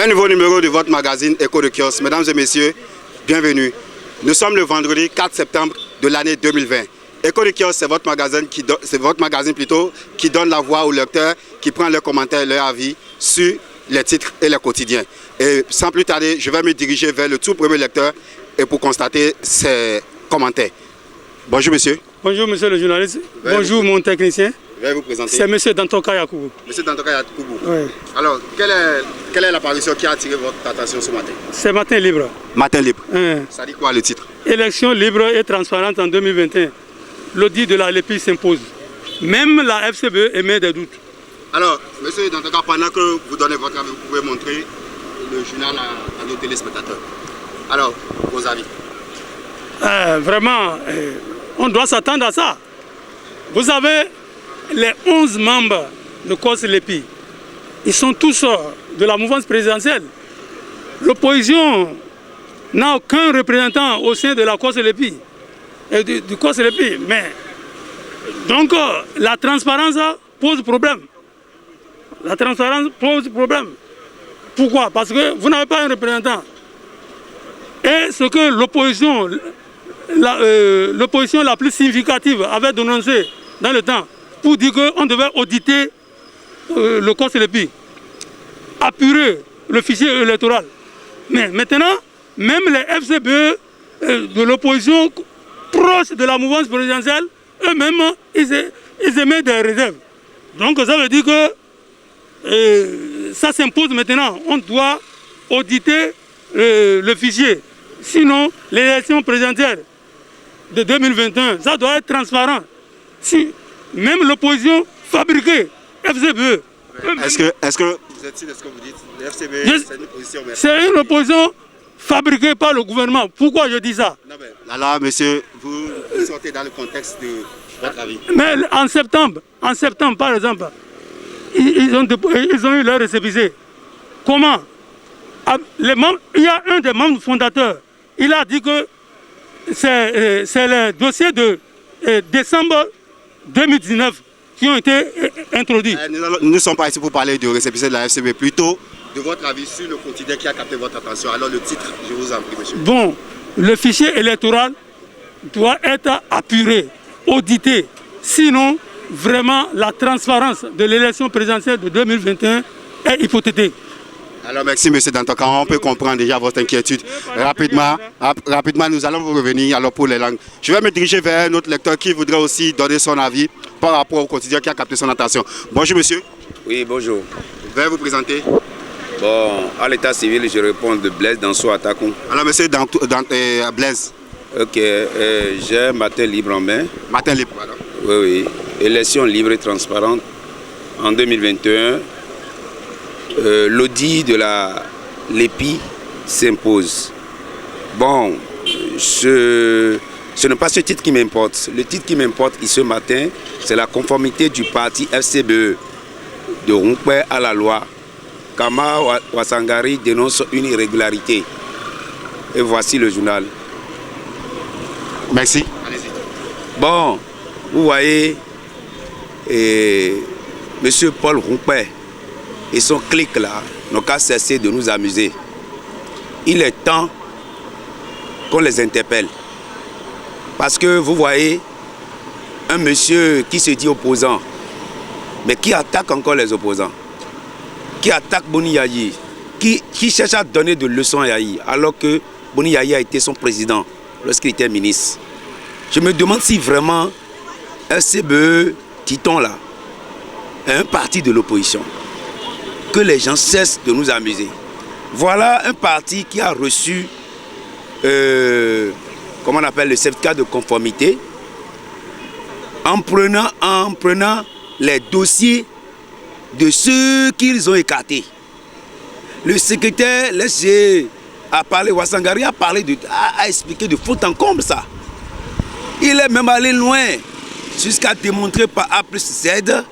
Un nouveau numéro de votre magazine Écho de Kiosque. Mesdames et messieurs, bienvenue. Nous sommes le vendredi 4 septembre de l'année 2020. Écho de Kiosque, c'est votre magazine qui donne la voix aux lecteurs, qui prend leurs commentaires et leurs avis sur les titres et les quotidiens. Et sans plus tarder, je vais me diriger vers le tout premier lecteur et pour constater ses commentaires. Bonjour monsieur. Bonjour monsieur le journaliste. Bonjour mon technicien. Je vais vous présenter. C'est monsieur Dantoka Yakoubou. Monsieur Dantoka Yakoubou. Oui. Alors, quelle est l'apparition qui a attiré votre attention ce matin? C'est Matin Libre. Matin Libre. Ça dit quoi le titre? Élection libre et transparente en 2021. L'audit de la LEPI s'impose. Même la FCBE émet des doutes. Alors, monsieur Dantoka, pendant que vous donnez votre avis, vous pouvez montrer le journal à nos téléspectateurs. Alors, vos avis? Vraiment, on doit s'attendre à ça. Vous avez les 11 membres de COS-LEPI. Ils sont tous de la mouvance présidentielle. L'opposition n'a aucun représentant au sein de la COS-LEPI et du COS-LEPI. Mais donc la transparence pose problème. La transparence pose problème. Pourquoi? Parce que vous n'avez pas un représentant. Et ce que l'opposition la plus significative avait dénoncé dans le temps pour dire qu'on devait auditer le COS-LEPI, apurer le fichier électoral. Mais maintenant, même les FCBE de l'opposition proche de la mouvance présidentielle, eux-mêmes, ils émettent des réserves. Donc ça veut dire que ça s'impose maintenant. On doit auditer le fichier. Sinon, l'élection présidentielle de 2021, ça doit être transparent. Si même l'opposition fabriquée, FCBE... Est-ce que vous êtes sûr de ce que vous dites? Le FCBE, c'est une opposition. C'est une opposition fabriquée par le gouvernement. Pourquoi je dis ça? Non, mais là, monsieur, vous sortez dans le contexte de votre avis. Mais en septembre, par exemple, ils ont eu leur récépissé. Comment? Il y a un des membres fondateurs, il a dit que c'est le dossier de décembre 2019 qui ont été introduits. Nous ne sommes pas ici pour parler du récépissé de la FCB, plutôt de votre avis sur le quotidien qui a capté votre attention. Alors le titre, je vous en prie, monsieur. Bon, le fichier électoral doit être apuré, audité. Sinon, vraiment, la transparence de l'élection présidentielle de 2021 est hypothétique. Alors merci M. Dantoka, on peut comprendre déjà votre inquiétude. Rapidement, nous allons vous revenir alors pour les langues. Je vais me diriger vers un autre lecteur qui voudrait aussi donner son avis par rapport au quotidien qui a capté son attention. Bonjour monsieur. Oui, bonjour. Veuillez vous présenter. Bon, à l'état civil, je réponds de Blaise Danso Atakou. Alors monsieur Blaise. Ok, j'ai Matin Libre en main. Matin Libre, alors. Oui. Élection libre et transparente en 2021. L'audit de la LEPI s'impose. Bon, ce n'est pas ce titre qui m'importe. Le titre qui m'importe ce matin, c'est la conformité du parti FCBE de Rumpé à la loi. Kama Wasangari dénonce une irrégularité. Et voici le journal. Merci. Bon, vous voyez, monsieur Paul Rumpé et son clic là n'ont qu'à cesser de nous amuser. Il est temps qu'on les interpelle. Parce que vous voyez, un monsieur qui se dit opposant, mais qui attaque encore les opposants, qui attaque Boni Yayi, qui cherche à donner de leçons à Yayi, alors que Boni Yayi a été son président lorsqu'il était ministre. Je me demande si vraiment FCBE, Titon là, est un parti de l'opposition. Que les gens cessent de nous amuser. Voilà un parti qui a reçu, comment on appelle, le certificat de conformité en prenant les dossiers de ceux qu'ils ont écartés. Le secrétaire a parlé, Wasangari a expliqué de fond en comble ça. Il est même allé loin jusqu'à démontrer par A plus Z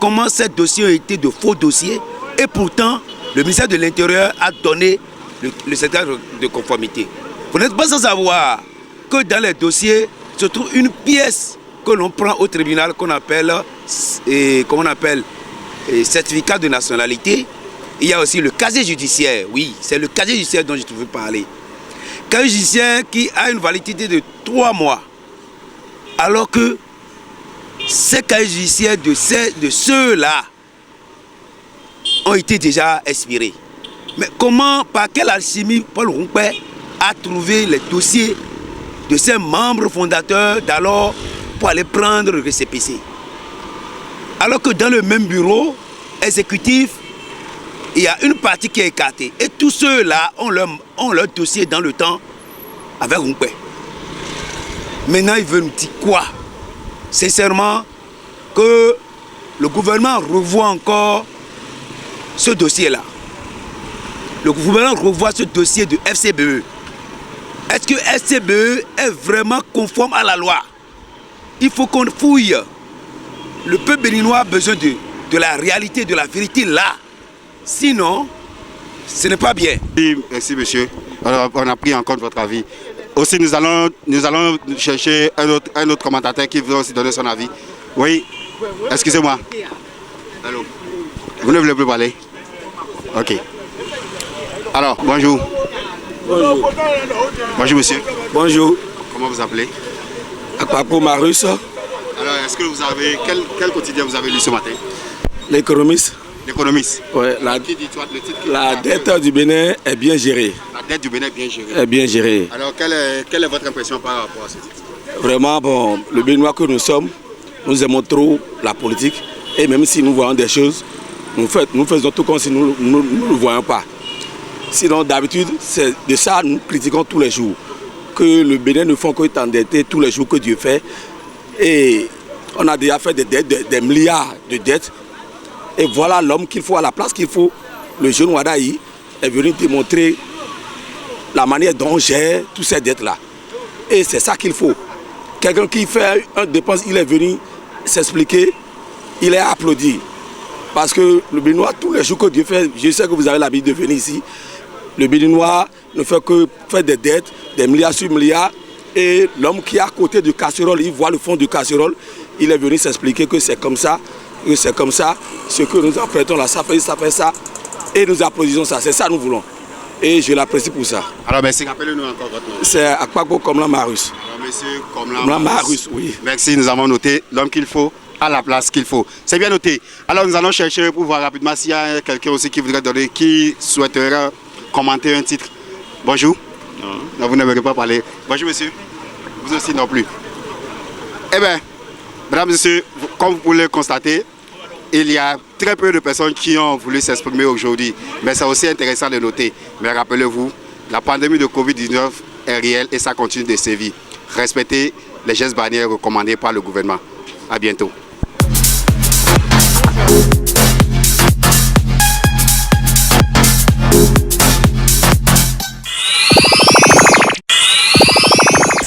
comment ces dossiers ont été de faux dossiers. Et pourtant, le ministère de l'Intérieur a donné le certificat de conformité. Vous n'êtes pas sans savoir que dans les dossiers se trouve une pièce que l'on prend au tribunal qu'on appelle, certificat de nationalité. il y a aussi le casier judiciaire. Oui, c'est le casier judiciaire dont je te veux parler. Casier judiciaire qui a une validité de 3 mois. Alors que ces casiers judiciaires de ceux-là ont été déjà expirés. Mais comment, par quelle alchimie Paul Rompé a trouvé les dossiers de ses membres fondateurs d'alors pour aller prendre le récépissé? Alors que dans le même bureau exécutif, il y a une partie qui est écartée. Et tous ceux-là ont leur dossier dans le temps avec Rompé. Maintenant, il veut nous dire quoi? Sincèrement, que le gouvernement revoit encore ce dossier-là. Le gouvernement revoit ce dossier de FCBE. Est-ce que FCBE est vraiment conforme à la loi? Il faut qu'on fouille. Le peuple béninois a besoin de la réalité, de la vérité là. Sinon, ce n'est pas bien. Merci monsieur. Alors, on a pris en compte votre avis. Aussi, nous allons chercher un autre commentateur qui veut aussi donner son avis. Oui, excusez-moi. Allô. Vous ne voulez plus parler? Ok. Alors, bonjour. Bonjour. Bonjour monsieur. Bonjour. Comment vous appelez? Akpako Marus. Alors, est-ce que vous avez... Quel quotidien vous avez lu ce matin? L'économiste. L'économiste. Ouais, la dette du Bénin est bien gérée. La dette du Bénin est bien gérée. Est bien gérée. Alors, quelle est votre impression par rapport à ce titre? Vraiment, bon, le Béninois que nous sommes, nous aimons trop la politique. Et même si nous voyons des choses, nous faisons tout comme si nous ne le voyons pas. Sinon, d'habitude, c'est de ça nous critiquons tous les jours. Que le Bénin ne font que t'endetter tous les jours que Dieu fait. Et on a déjà fait des milliards de dettes. Et voilà l'homme qu'il faut à la place qu'il faut. Le jeune Wadaï est venu démontrer la manière dont on gère toutes ces dettes-là. Et c'est ça qu'il faut. Quelqu'un qui fait une dépense, il est venu s'expliquer, il est applaudi. Parce que le Béninois, tous les jours que Dieu fait, je sais que vous avez l'habitude de venir ici, le Béninois ne fait que faire des dettes, des milliards sur milliards. Et l'homme qui est à côté du casserole, il voit le fond du casserole, il est venu s'expliquer que c'est comme ça, ce que nous apprêtons là, ça fait ça, et nous applaudissons ça, c'est ça que nous voulons. Et je l'apprécie pour ça. Alors merci, rappelez-nous encore votre nom. C'est Akpako Komlan Marus. Alors monsieur Komlan Marus, oui. Merci, nous avons noté l'homme qu'il faut à la place qu'il faut. C'est bien noté. Alors nous allons chercher pour voir rapidement s'il y a quelqu'un aussi qui voudrait donner, qui souhaiterait commenter un titre. Bonjour. Non, vous n'aimerez pas parler. Bonjour monsieur. Vous aussi non plus. Eh bien, mesdames et messieurs, comme vous pouvez le constater, il y a très peu de personnes qui ont voulu s'exprimer aujourd'hui. Mais c'est aussi intéressant de noter. Mais rappelez-vous, la pandémie de Covid-19 est réelle et ça continue de sévir. Respectez les gestes barrières recommandés par le gouvernement. À bientôt.